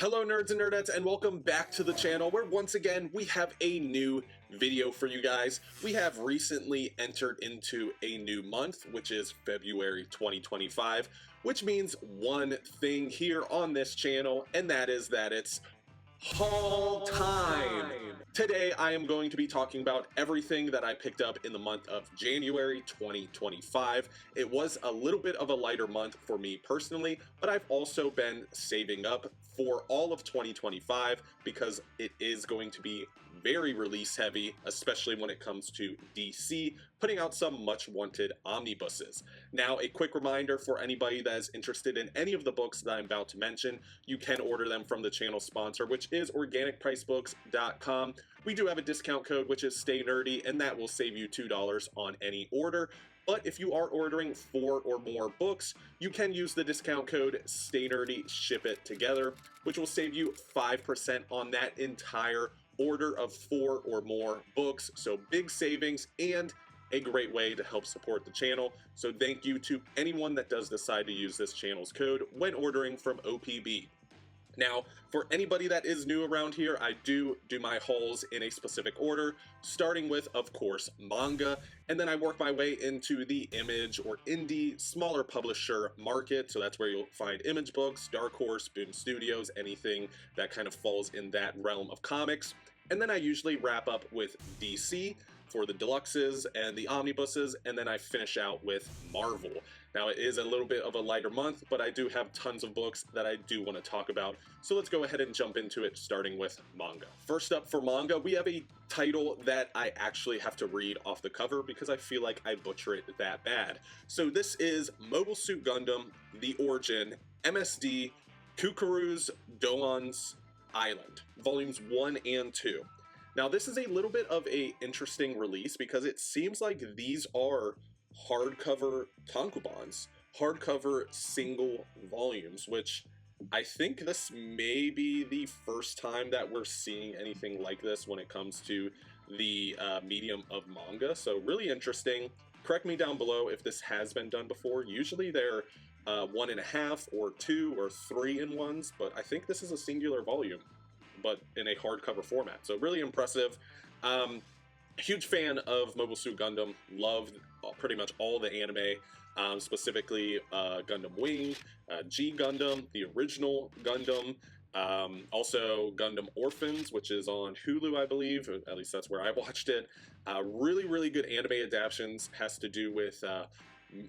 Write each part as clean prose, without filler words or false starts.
Hello nerds and nerdettes, and welcome back to the channel where once again we have a new video for you guys. We have recently entered into a new month, which is February 2025, which means one thing here on this channel, and that is that it's haul time! Today I am going to be talking about everything that I picked up in the month of January 2025. It was a little bit of a lighter month for me personally, but I've also been saving up for all of 2025 because it is going to be very release heavy, especially when it comes to DC putting out some much wanted omnibuses. Now, a quick reminder for anybody that is interested in any of the books that I'm about to mention, you can order them from the channel sponsor, which is organicpricebooks.com. We do have a discount code, which is staynerdy, and that will save you $2 on any order. But if you are ordering 4 or more books, you can use the discount code staynerdyshipittogether, which will save you 5% on that entire order of 4 or more books. So big savings and a great way to help support the channel. So thank you to anyone that does decide to use this channel's code when ordering from OPB. Now, for anybody that is new around here, I do my hauls in a specific order, starting with, of course, manga, and then I work my way into the image or indie, smaller publisher market, so that's where you'll find Image Books, Dark Horse, Boom Studios, anything that kind of falls in that realm of comics. And then I usually wrap up with DC for the deluxes and the omnibuses, and then I finish out with Marvel. Now, it is a little bit of a lighter month, but I do have tons of books that I do want to talk about, so let's go ahead and jump into it, starting with manga. First up for manga, we have a title that I actually have to read off the cover because I feel like I butcher it that bad. So this is Mobile Suit Gundam, The Origin, MSD, Kukuru's Doan's Island, volumes 1 and 2. Now, this is a little bit of an interesting release because it seems like these are hardcover tankobons, hardcover single volumes, which I think this may be the first time that we're seeing anything like this when it comes to the medium of manga. So really interesting. Correct me down below if this has been done before. Usually they're 1.5 or 2 or 3 in ones, but I think this is a singular volume, but in a hardcover format. So really impressive. Huge fan of Mobile Suit Gundam. Loved pretty much all the anime, specifically Gundam Wing, G Gundam, the original Gundam, also Gundam Orphans, which is on Hulu, I believe. At least that's where I watched it. Really good anime adaptations. Has to do with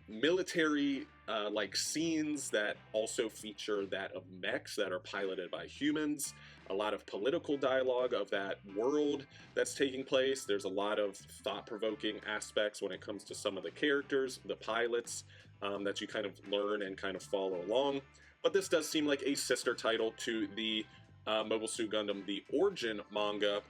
military like scenes that also feature that of mechs that are piloted by humans. A lot of political dialogue of that world that's taking place. There's a lot of thought-provoking aspects when it comes to some of the characters, the pilots, that you kind of learn and kind of follow along. But this does seem like a sister title to the Mobile Suit Gundam The Origin manga,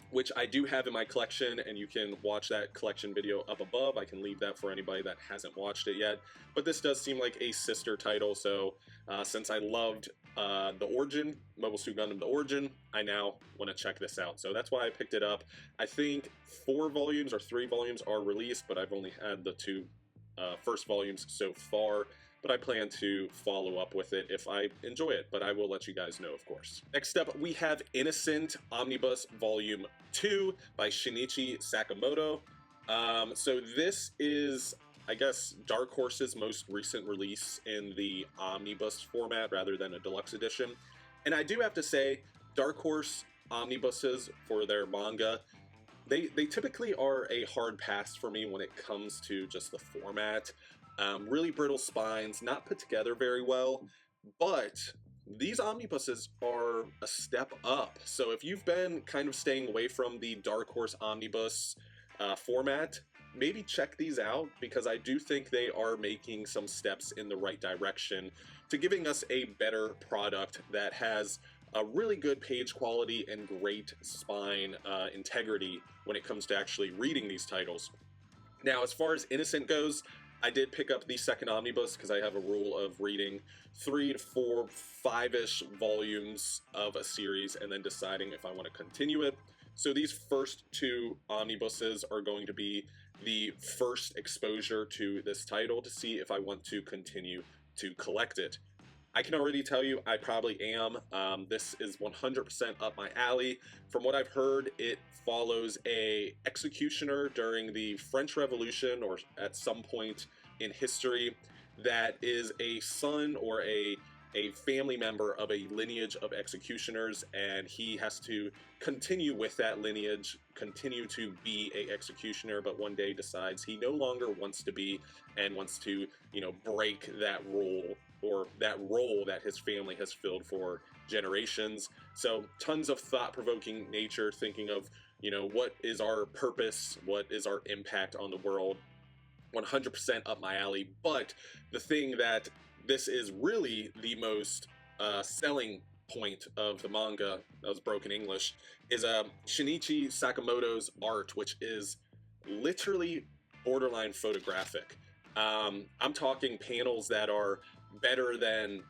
which I do have in my collection, and you can watch that collection video up above. I can leave that for anybody that hasn't watched it yet. But this does seem like a sister title, so since I loved The Origin, Mobile Suit Gundam The Origin, I now want to check this out. So that's why I picked it up. I think 4 volumes or 3 volumes are released, but I've only had the 2 first volumes so far. But I plan to follow up with it if I enjoy it, but I will let you guys know, of course. Next up, we have Innocent Omnibus Volume 2 by Shinichi Sakamoto. So this is, I guess, Dark Horse's most recent release in the omnibus format rather than a deluxe edition. And I do have to say, Dark Horse omnibuses for their manga, they typically are a hard pass for me when it comes to just the format. Really brittle spines, not put together very well, but these omnibuses are a step up. So if you've been kind of staying away from the Dark Horse omnibus format, maybe check these out, because I do think they are making some steps in the right direction to giving us a better product that has a really good page quality and great spine integrity when it comes to actually reading these titles. Now, as far as Innocent goes, I did pick up the second omnibus because I have a rule of reading 3 to 4, 5-ish volumes of a series and then deciding if I want to continue it. So these first 2 omnibuses are going to be the first exposure to this title to see if I want to continue to collect it. I can already tell you I probably am. This is 100% up my alley. From what I've heard, it follows a executioner during the French Revolution or at some point in history that is a son or a family member of a lineage of executioners, and he has to continue with that lineage, continue to be a executioner, but one day decides he no longer wants to be and wants to, break that rule or that role that his family has filled for generations. So tons of thought-provoking nature, thinking of, what is our purpose, what is our impact on the world. 100% up my alley. But the thing that this is really the most selling point of the manga, that was broken English, is Shinichi Sakamoto's art, which is literally borderline photographic. I'm talking panels that are better than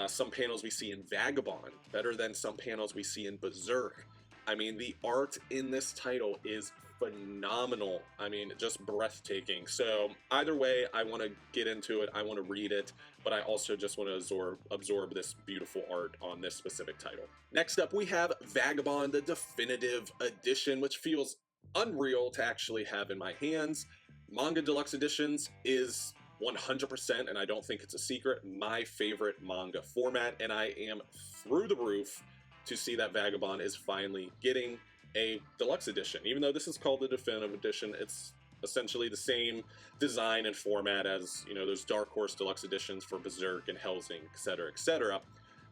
some panels we see in Vagabond, better than some panels we see in Berserk. I mean, the art in this title is phenomenal. I mean, just breathtaking. So either way, I want to get into it. I want to read it, but I also just want to absorb this beautiful art on this specific title. Next up, we have Vagabond, the definitive edition, which feels unreal to actually have in my hands. Manga Deluxe Editions is 100%, and I don't think it's a secret, my favorite manga format, and I am through the roof to see that Vagabond is finally getting a deluxe edition. Even though this is called the definitive edition, it's essentially the same design and format as, those Dark Horse deluxe editions for Berserk and Hellsing, etc., etc.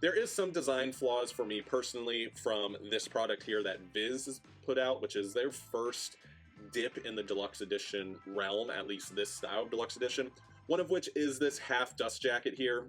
There is some design flaws for me personally from this product here that Viz has put out, which is their first dip in the deluxe edition realm, at least this style of deluxe edition. One of which is this half dust jacket here.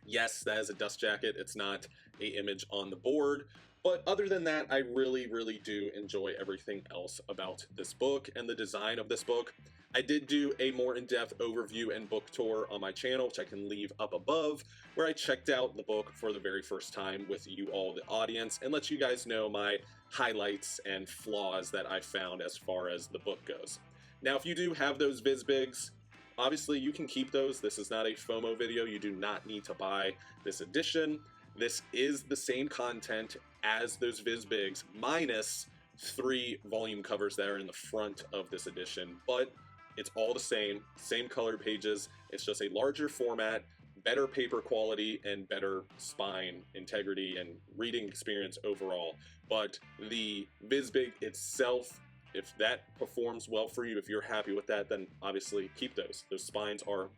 Yes, that is a dust jacket. It's not an image on the board. But other than that, I really, really do enjoy everything else about this book and the design of this book. I did do a more in-depth overview and book tour on my channel, which I can leave up above, where I checked out the book for the very first time with you all, the audience, and let you guys know my highlights and flaws that I found as far as the book goes. Now, if you do have those VizBigs, obviously you can keep those. This is not a FOMO video. You do not need to buy this edition. This is the same content as those VizBigs, minus 3 volume covers that are in the front of this edition, but it's all the same color pages. It's just a larger format, better paper quality, and better spine integrity and reading experience overall. But the VizBig itself, if that performs well for you, if you're happy with that, then obviously keep those. Those spines are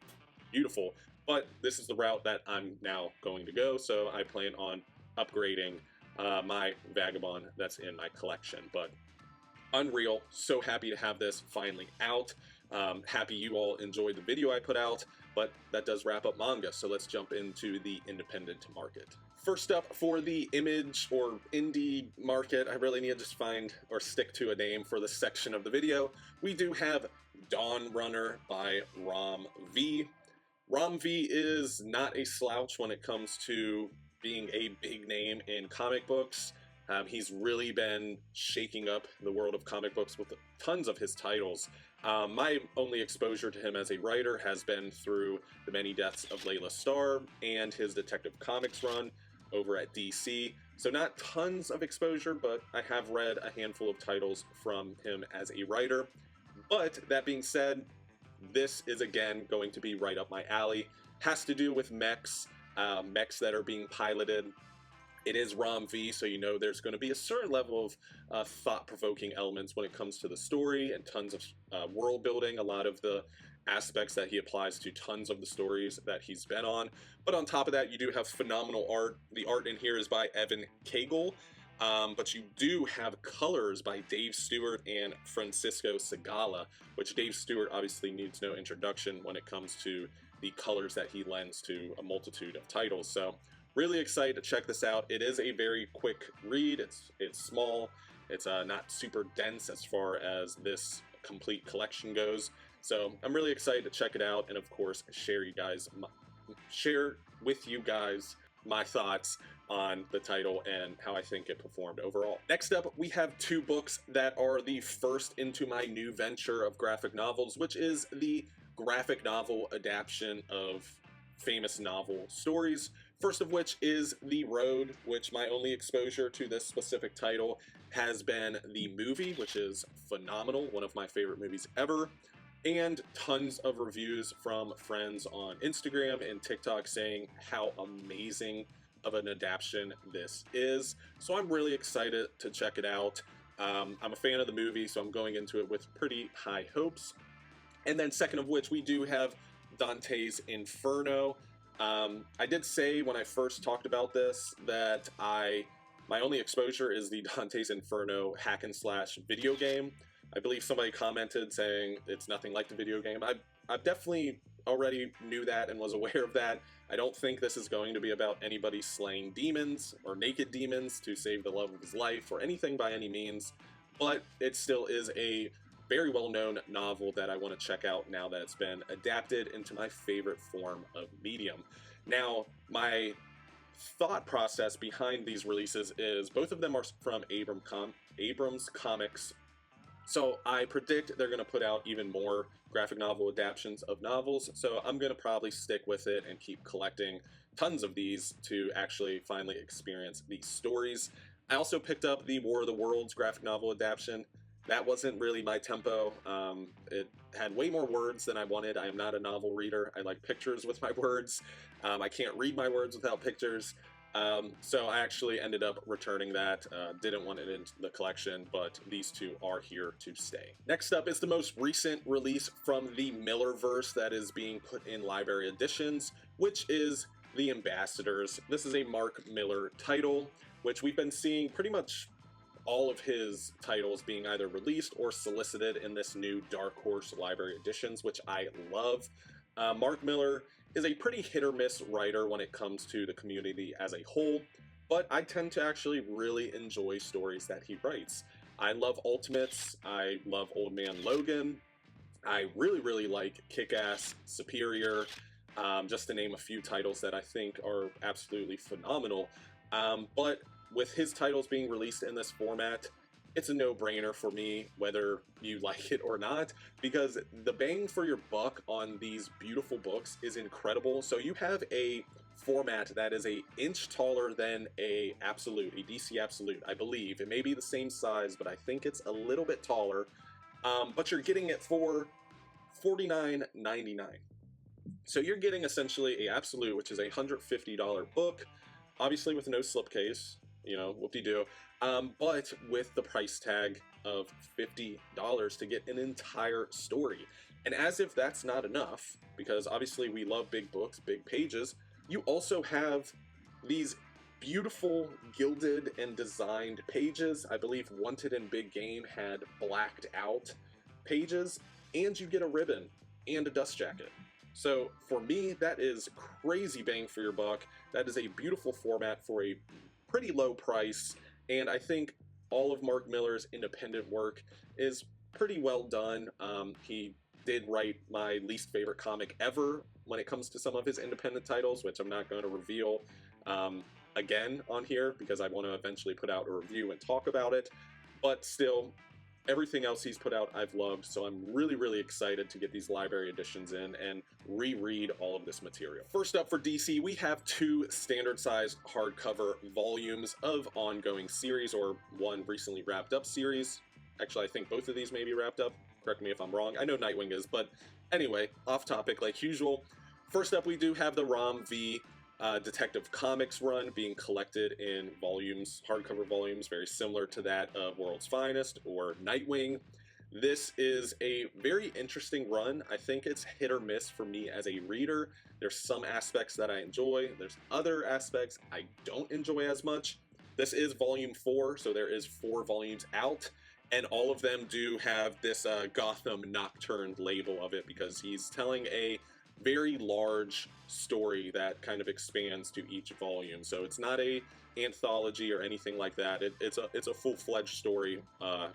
beautiful, but this is the route that I'm now going to go, so I plan on upgrading my Vagabond that's in my collection. But unreal, so happy to have this finally out. Happy you all enjoyed the video I put out, but that does wrap up manga, so let's jump into the independent market. First up, for the image or indie market, I really need to just find or stick to a name for this section of the video. We do have Dawn Runner by Rom V. Rom V is not a slouch when it comes to being a big name in comic books. He's really been shaking up the world of comic books with tons of his titles. My only exposure to him as a writer has been through The Many Deaths of Layla Starr and his Detective Comics run over at DC. So not tons of exposure, but I have read a handful of titles from him as a writer. But that being said, this is again going to be right up my alley. Has to do with mechs that are being piloted. It is Rom V, so there's going to be a certain level of thought-provoking elements when it comes to the story and tons of world building, a lot of the aspects that he applies to tons of the stories that he's been on. But on top of that, you do have phenomenal art. The art in here is by Evan Cagle, but you do have colors by Dave Stewart and Francisco Segala, which Dave Stewart obviously needs no introduction when it comes to the colors that he lends to a multitude of titles. So really excited to check this out. It is a very quick read. It's small. It's not super dense as far as this complete collection goes. So I'm really excited to check it out, and of course share with you guys my thoughts on the title and how I think it performed overall. Next up, we have 2 books that are the first into my new venture of graphic novels, which is the graphic novel adaptation of famous novel stories First of which is The Road, which my only exposure to this specific title has been the movie, which is phenomenal, one of my favorite movies ever, and tons of reviews from friends on Instagram and TikTok saying how amazing of an adaptation this is. So I'm really excited to check it out. I'm a fan of the movie, so I'm going into it with pretty high hopes. And then second of which, we do have Dante's Inferno. I did say when I first talked about this that my only exposure is the Dante's Inferno hack and slash video game. I believe somebody commented saying it's nothing like the video game. I definitely already knew that and was aware of that. I don't think this is going to be about anybody slaying demons or naked demons to save the love of his life or anything by any means, but it still is a very well-known novel that I want to check out now that it's been adapted into my favorite form of medium. Now, my thought process behind these releases is both of them are from Abrams Comics. So I predict they're going to put out even more graphic novel adaptations of novels, so I'm going to probably stick with it and keep collecting tons of these to actually finally experience these stories. I also picked up the War of the Worlds graphic novel adaptation. That wasn't really my tempo. It had way more words than I wanted. I am not a novel reader. I like pictures with my words. I can't read my words without pictures. So I actually ended up returning that, didn't want it in the collection, but these two are here to stay. Next up is the most recent release from the Millerverse that is being put in library editions, which is The Ambassadors. This is a Mark Millar title, which we've been seeing pretty much all of his titles being either released or solicited in this new Dark Horse library editions, which I love. Mark Millar is a pretty hit or miss writer when it comes to the community as a whole, but I tend to actually really enjoy stories that he writes. I love Ultimates, I love Old Man Logan, I really like Kick-Ass, Superior, just to name a few titles that I think are absolutely phenomenal. But with his titles being released in this format, it's a no-brainer for me whether you like it or not, because the bang for your buck on these beautiful books is incredible. So you have a format that is an inch taller than a DC Absolute, I believe. It may be the same size, but I think it's a little bit taller. But you're getting it for $49.99. So you're getting essentially a Absolute, which is a $150 book, obviously with no slipcase, you know, whoop-de-doo, but with the price tag of $50 to get an entire story. And as if that's not enough, because obviously we love big books, big pages, you also have these beautiful gilded and designed pages. I believe Wanted and Big Game had blacked out pages, and you get a ribbon and a dust jacket. So for me, that is crazy bang for your buck. That is a beautiful format for a pretty low price, and I think all of Mark Millar's independent work is pretty well done. He did write my least favorite comic ever when it comes to some of his independent titles, which I'm not going to reveal again on here because I want to eventually put out a review and talk about it, but still, everything else he's put out I've loved, so I'm really excited to get these library editions in and reread all of this material. First up for DC, we have two standard-sized hardcover volumes of ongoing series, or one recently wrapped up series. Actually, I think both of these may be wrapped up. Correct me if I'm wrong. I know Nightwing is, but anyway, off topic like usual. First up, we do have the Rom V Detective Comics run being collected in volumes, hardcover volumes, very similar to that of World's Finest or Nightwing. This is a very interesting run. I think it's hit or miss for me as a reader. There's some aspects that I enjoy. There's other aspects I don't enjoy as much. This is volume 4, so there is 4 volumes out, and all of them do have this Gotham Nocturne label of it because he's telling a very large story that kind of expands to each volume. So it's not a anthology or anything like that. It's a full-fledged story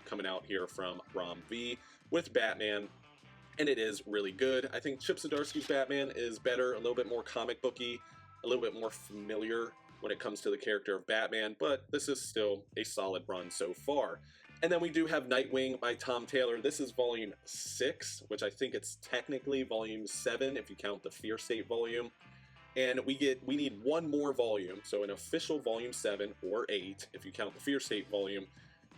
coming out here from Rom V with Batman, and it is really good. I think Chip Zdarsky's Batman is better, a little bit more comic booky, a little bit more familiar when it comes to the character of Batman, but this is still a solid run so far. And then we do have Nightwing by Tom Taylor. This is volume 6, which I think it's technically volume 7 if you count the Fear State volume. and we need one more volume, so an official volume 7 or 8 if you count the Fear State volume,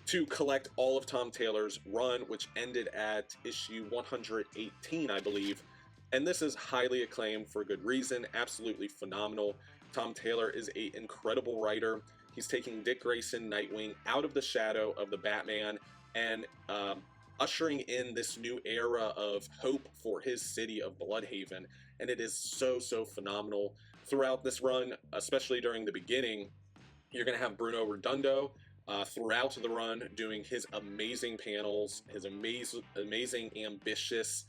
to collect all of Tom Taylor's run, which ended at issue 118, I believe. And this is highly acclaimed for good reason, absolutely phenomenal. Tom Taylor is an incredible writer. He's taking Dick Grayson, Nightwing, out of the shadow of the Batman and ushering in this new era of hope for his city of Bloodhaven. And it is so, so phenomenal. Throughout this run, especially during the beginning, you're going to have Bruno Redondo throughout the run doing his amazing panels, his amazing ambitious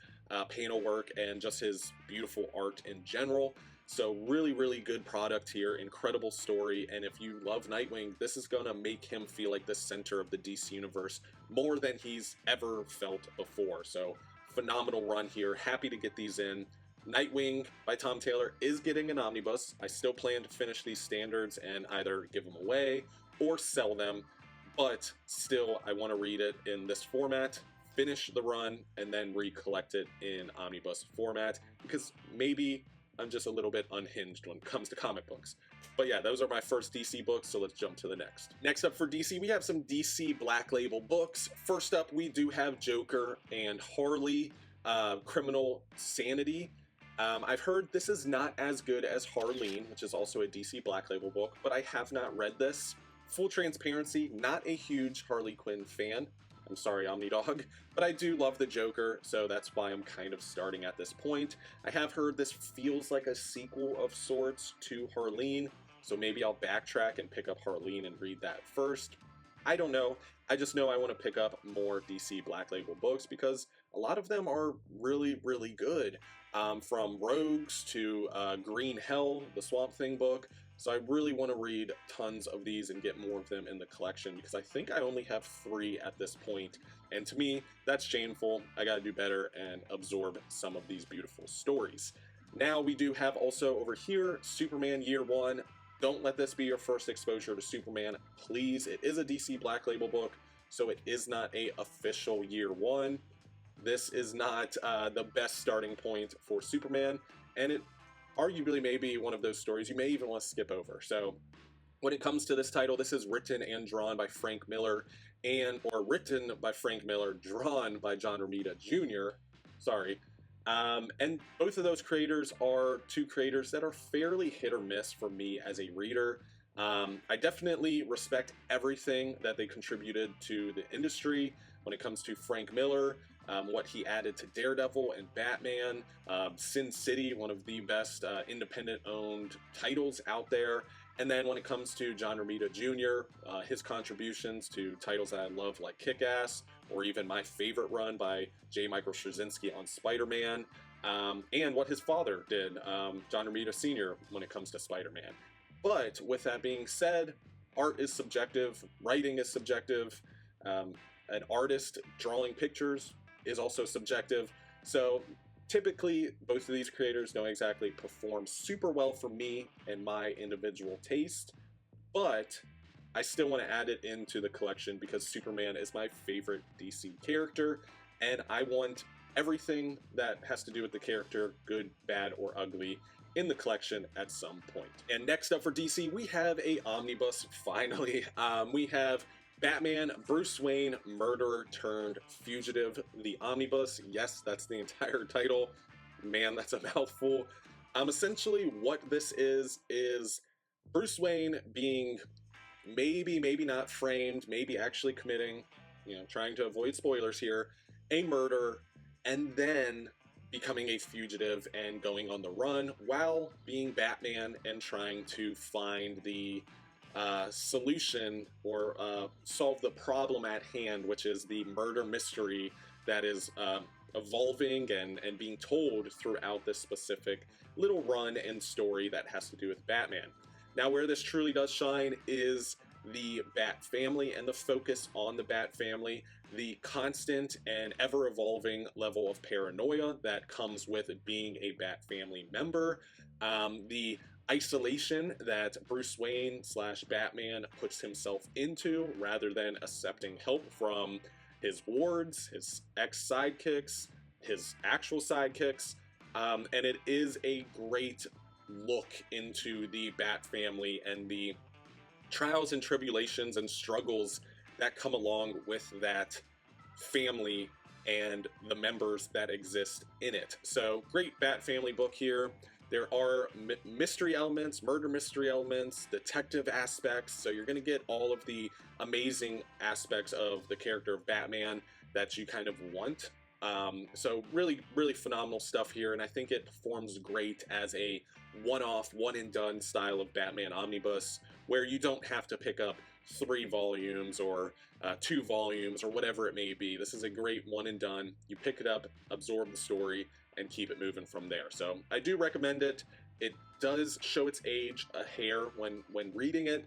panel work, and just his beautiful art in general. So really, really good product here, incredible story, and if you love Nightwing, this is going to make him feel like the center of the DC Universe more than he's ever felt before. So phenomenal run here, happy to get these in. Nightwing by Tom Taylor is getting an omnibus. I still plan to finish these standards and either give them away or sell them, but still I want to read it in this format, finish the run, and then recollect it in omnibus format, because maybe I'm just a little bit unhinged when it comes to comic books. But yeah, those are my first DC books, so let's jump to the next. Next up for DC, we have some DC Black Label books. First up, we do have Joker and Harley, Criminal Sanity. I've heard this is not as good as Harleen, which is also a DC Black Label book, but I have not read this. Full transparency, not a huge Harley Quinn fan. I'm sorry, Omnidog, but I do love the Joker, so that's why I'm kind of starting at this point. I have heard this feels like a sequel of sorts to Harleen, so maybe I'll backtrack and pick up Harleen and read that first. I don't know. I just know I want to pick up more DC Black Label books because a lot of them are really, really good. From Rogues to Green Hell, the Swamp Thing book. So I really want to read tons of these and get more of them in the collection because I think I only have 3 at this point. And to me, that's shameful. I got to do better and absorb some of these beautiful stories. Now we do have also over here, Superman Year 1. Don't let this be your first exposure to Superman, please. It is a DC Black Label book, so it is not a official Year 1. This is not the best starting point for Superman, and it arguably may be one of those stories you may even want to skip over. So when it comes to this title, this is written and drawn by Frank Miller, written by Frank Miller, drawn by John Romita Jr. Sorry. And both of those creators are 2 creators that are fairly hit or miss for me as a reader. I definitely respect everything that they contributed to the industry when it comes to Frank Miller, what he added to Daredevil and Batman, Sin City, one of the best independent-owned titles out there. And then when it comes to John Romita Jr., his contributions to titles that I love like Kick-Ass, or even my favorite run by J. Michael Straczynski on Spider-Man, and what his father did, John Romita Sr., when it comes to Spider-Man. But with that being said, art is subjective, writing is subjective, an artist drawing pictures is also subjective. So typically, both of these creators don't exactly perform super well for me and my individual taste, but I still want to add it into the collection because Superman is my favorite DC character, and I want everything that has to do with the character, good, bad, or ugly, in the collection at some point. And next up for DC, we have a omnibus, finally. We have Batman, Bruce Wayne, Murderer Turned Fugitive, the Omnibus. Yes, that's the entire title. Man, that's a mouthful. Essentially what this is Bruce Wayne being maybe not framed, maybe actually committing, trying to avoid spoilers here, a murder, and then becoming a fugitive and going on the run while being Batman and trying to find the solution or solve the problem at hand, which is the murder mystery that is evolving and being told throughout this specific little run and story that has to do with Batman. Now, where this truly does shine is the Bat family and the focus on the Bat family, the constant and ever-evolving level of paranoia that comes with being a Bat family member, the isolation that Bruce Wayne / Batman puts himself into rather than accepting help from his wards, his ex-sidekicks, his actual sidekicks, and it is a great look into the Bat family and the trials and tribulations and struggles that come along with that family and the members that exist in it. So great Bat family book here. There are mystery elements, murder mystery elements, detective aspects, so you're going to get all of the amazing aspects of the character of Batman that you kind of want. So really, really phenomenal stuff here, and I think it performs great as a one-off, one-and-done style of Batman omnibus, where you don't have to pick up 3 volumes or 2 volumes or whatever it may be. This is a great one-and-done. You pick it up, absorb the story, and keep it moving from there. So I do recommend it. It does show its age a hair when reading it,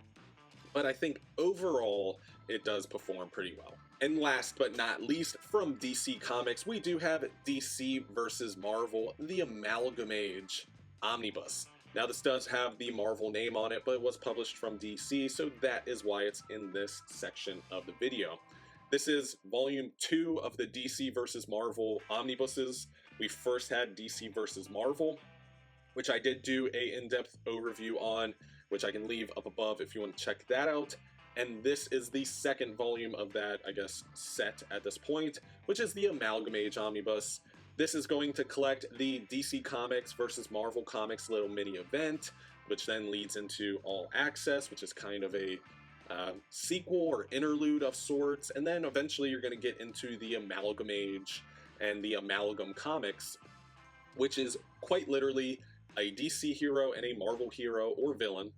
but I think overall it does perform pretty well. And last but not least, from DC Comics, we do have DC versus Marvel, the Amalgamage Omnibus. Now this does have the Marvel name on it, but it was published from DC, so that is why it's in this section of the video. This is volume 2 of the DC versus Marvel omnibuses. We first had DC versus Marvel, which I did do a in-depth overview on, which I can leave up above if you want to check that out. And this is the second volume of that, I guess, set at this point, which is the Amalgamage Omnibus. This is going to collect the DC Comics versus Marvel Comics little mini event, which then leads into All Access, which is kind of a sequel or interlude of sorts, and then eventually you're going to get into the Amalgamage and the Amalgam Comics, which is quite literally a DC hero and a Marvel hero or villain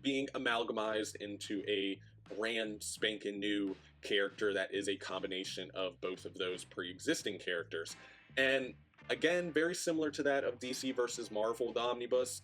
being amalgamized into a brand spanking new character that is a combination of both of those pre-existing characters. And again, very similar to that of DC versus Marvel, the Omnibus.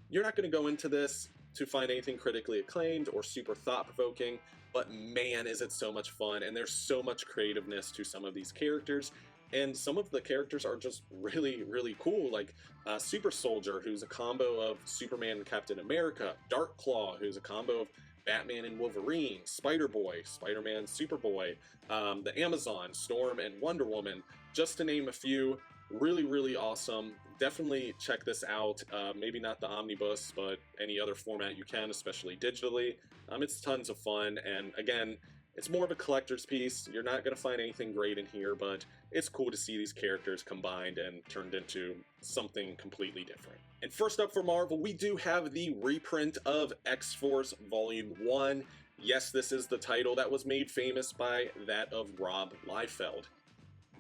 You're not going to go into this to find anything critically acclaimed or super thought-provoking, but man, is it so much fun, and there's so much creativeness to some of these characters, and some of the characters are just really, really cool, like Super Soldier, who's a combo of Superman and Captain America, Dark Claw, who's a combo of Batman and Wolverine, Spider-Boy, Spider-Man, Superboy, the Amazon, Storm, and Wonder Woman, just to name a few. Really, really awesome. Definitely check this out. Maybe not the omnibus, but any other format you can, especially digitally. It's tons of fun, and again, it's more of a collector's piece. You're not going to find anything great in here, but it's cool to see these characters combined and turned into something completely different. And first up for Marvel, we do have the reprint of X-Force Volume 1. Yes, this is the title that was made famous by that of Rob Liefeld.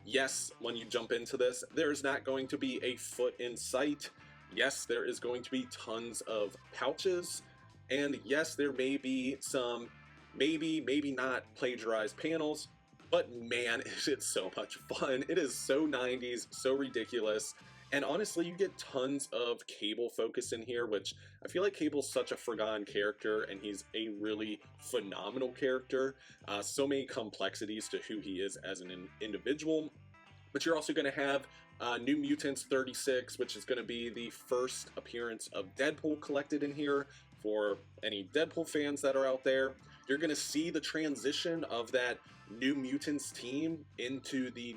Yes, when you jump into this, there's not going to be a foot in sight. Yes, there is going to be tons of pouches. And yes, there may be some maybe not plagiarized panels, but man, is it so much fun. It is so 90s, so ridiculous. And honestly, you get tons of Cable focus in here, which I feel like Cable's such a forgotten character, and he's a really phenomenal character. So many complexities to who he is as an individual. But you're also going to have New Mutants 36, which is going to be the first appearance of Deadpool collected in here for any Deadpool fans that are out there. You're going to see the transition of that New Mutants team into the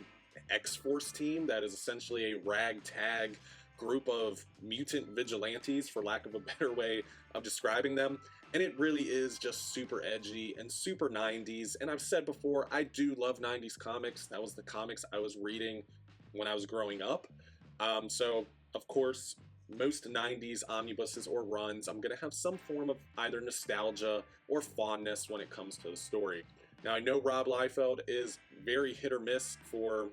X-Force team that is essentially a ragtag group of mutant vigilantes, for lack of a better way of describing them. And it really is just super edgy and super 90s. And I've said before, I do love 90s comics. That was the comics I was reading when I was growing up. So, of course, most 90s omnibuses or runs, I'm going to have some form of either nostalgia or fondness when it comes to the story. Now, I know Rob Liefeld is very hit or miss for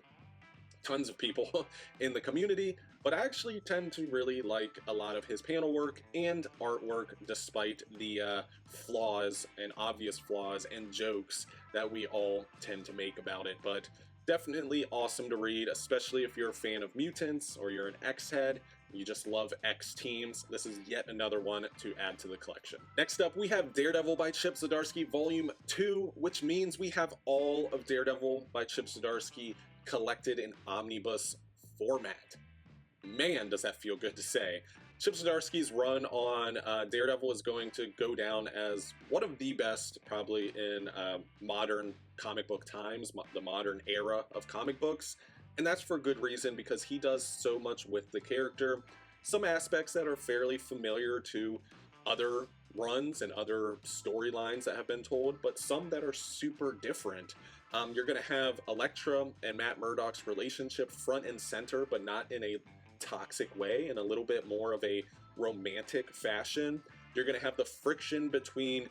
tons of people in the community, but I actually tend to really like a lot of his panel work and artwork, despite the flaws and obvious flaws and jokes that we all tend to make about it. But definitely awesome to read, especially if you're a fan of mutants or you're an X-head. You just love X teams. This is yet another one to add to the collection. Next up, we have Daredevil by Chip Zdarsky Volume 2, which means we have all of Daredevil by Chip Zdarsky collected in omnibus format. Man, does that feel good to say. Chip Zdarsky's run on Daredevil is going to go down as one of the best, probably in modern comic book times, the modern era of comic books. And that's for good reason, because he does so much with the character. some aspects that are fairly familiar to other runs and other storylines that have been told, but some that are super different. You're going to have Elektra and Matt Murdock's relationship front and center, but not in a toxic way, in a little bit more of a romantic fashion. You're going to have the friction between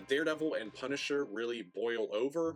Daredevil and Punisher really boil over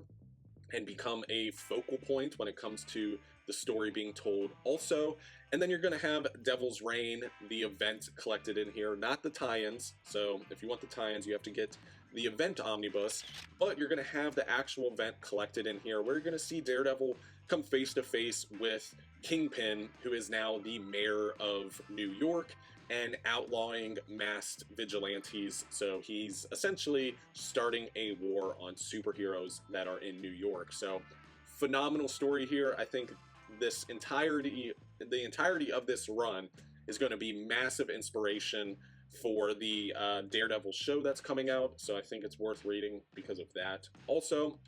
and become a focal point when it comes to the story being told also. And then you're going to have Devil's Reign, the event collected in here, not the tie-ins. So if you want the tie-ins, you have to get the event omnibus, but you're going to have the actual event collected in here, where you're going to see Daredevil come face to face with Kingpin, who is now the mayor of New York and outlawing masked vigilantes. So he's essentially starting a war on superheroes that are in New York. So phenomenal story here. I think the entirety of this run is going to be massive inspiration for the Daredevil show that's coming out. So I think it's worth reading because of that also.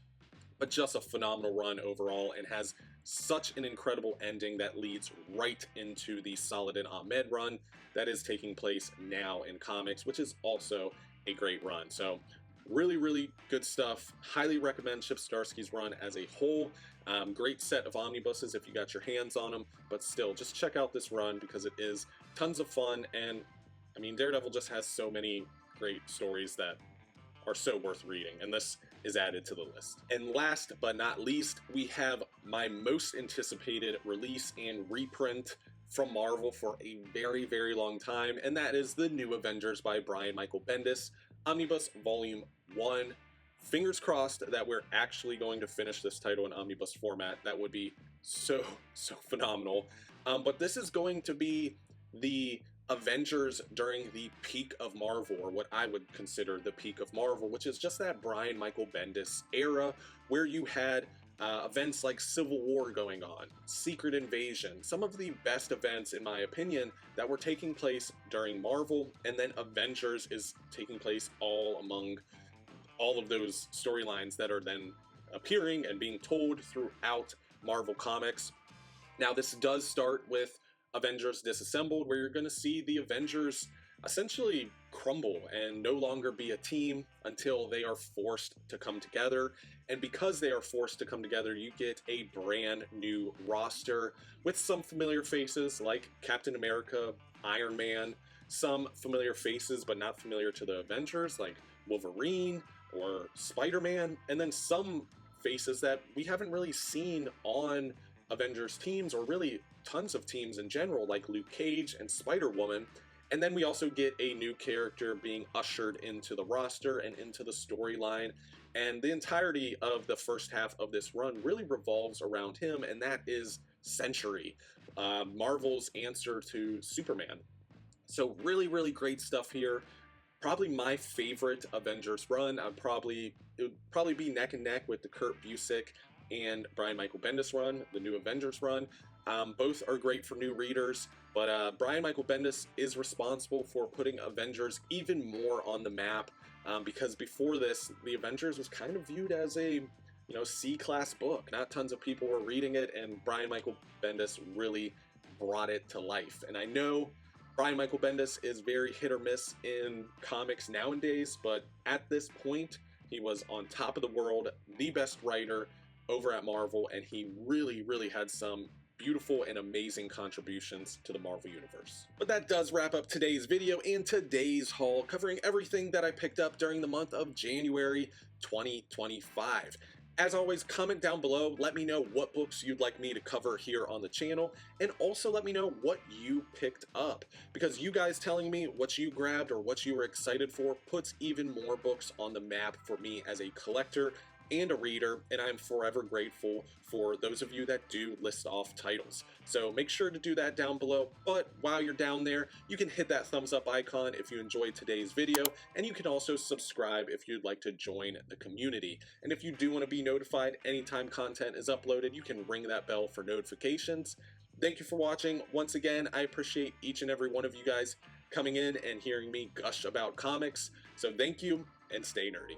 But just a phenomenal run overall, and has such an incredible ending that leads right into the Saladin Ahmed run that is taking place now in comics, which is also a great run. So really, really good stuff. Highly recommend Chip Zdarsky's run as a whole. Great set of omnibuses if you got your hands on them, but still, just check out this run because it is tons of fun. And I mean, Daredevil just has so many great stories that are so worth reading, and this is added to the list. And last but not least, we have my most anticipated release and reprint from Marvel for a very, very long time, and that is the New Avengers by Brian Michael Bendis, Omnibus Volume 1. Fingers crossed that we're actually going to finish this title in omnibus format. That would be so phenomenal. But this is going to be the Avengers during the peak of Marvel, or what I would consider the peak of Marvel, which is just that Brian Michael Bendis era where you had events like Civil War going on, Secret Invasion, some of the best events, in my opinion, that were taking place during Marvel, and then Avengers is taking place all among all of those storylines that are then appearing and being told throughout Marvel Comics. Now, this does start with Avengers Disassembled, where you're going to see the Avengers essentially crumble and no longer be a team until they are forced to come together. And because they are forced to come together, you get a brand new roster with some familiar faces like Captain America, Iron Man, some familiar faces but not familiar to the Avengers like Wolverine or Spider-Man, and then some faces that we haven't really seen on Avengers teams, or really tons of teams in general, like Luke Cage and Spider-Woman. And then we also get a new character being ushered into the roster and into the storyline, and the entirety of the first half of this run really revolves around him, and that is Sentry, Marvel's answer to Superman. So really, really great stuff here. Probably my favorite Avengers run. It would probably be neck and neck with the Kurt Busiek and Brian Michael Bendis run, the New Avengers run. Both are great for new readers, but Brian Michael Bendis is responsible for putting Avengers even more on the map, because before this, the Avengers was kind of viewed as a C-class book. Not tons of people were reading it, and Brian Michael Bendis really brought it to life. And I know Brian Michael Bendis is very hit or miss in comics nowadays, but at this point, he was on top of the world, the best writer over at Marvel, and he really, really had some beautiful and amazing contributions to the Marvel Universe. But that does wrap up today's video and today's haul, covering everything that I picked up during the month of January 2025. As always, comment down below, let me know what books you'd like me to cover here on the channel, and also let me know what you picked up, because you guys telling me what you grabbed or what you were excited for puts even more books on the map for me as a collector and a reader, and I'm forever grateful for those of you that do list off titles. So make sure to do that down below, but while you're down there, you can hit that thumbs up icon if you enjoyed today's video, and you can also subscribe if you'd like to join the community. And if you do want to be notified anytime content is uploaded, you can ring that bell for notifications. Thank you for watching. Once again, I appreciate each and every one of you guys coming in and hearing me gush about comics. So thank you, and stay nerdy.